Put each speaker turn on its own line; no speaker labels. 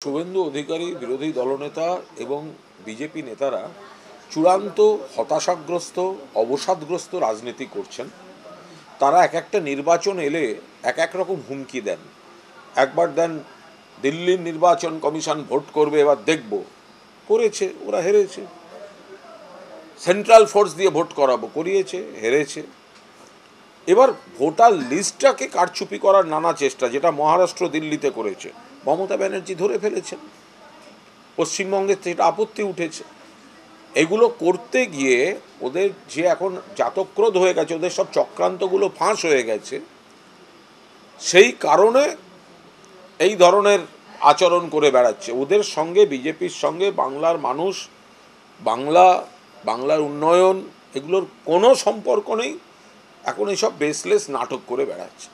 শুভেন্দু অধিকারী বিরোধী দলনেতা এবং বিজেপি নেতারা চূড়ান্ত হতাশাগ্রস্ত অবসাদগ্রস্ত রাজনীতি করছেন। তারা এক একটা নির্বাচন এলে এক এক রকম হুমকি দেন। একবার দেন দিল্লির নির্বাচন কমিশন ভোট করবে, এবার দেখব, করেছে, ওরা হেরেছে। সেন্ট্রাল ফোর্স দিয়ে ভোট করাবো, করিয়েছে, হেরেছে। এবার ভোটার লিস্টটাকে কারচুপি করার নানা চেষ্টা, যেটা মহারাষ্ট্র দিল্লিতে করেছে, মমতা ব্যানার্জি ধরে ফেলেছেন। পশ্চিমবঙ্গের সেটা আপত্তি উঠেছে। এগুলো করতে গিয়ে ওদের যে এখন জাতক্রোধ হয়ে গেছে, ওদের সব চক্রান্তগুলো ফাঁস হয়ে গেছে, সেই কারণে এই ধরনের আচরণ করে বেড়াচ্ছে। ওদের সঙ্গে, বিজেপির সঙ্গে বাংলার মানুষ, বাংলার উন্নয়ন, এগুলোর কোনো সম্পর্ক নেই। এখন এইসব বেসলেস নাটক করে বেড়াচ্ছে।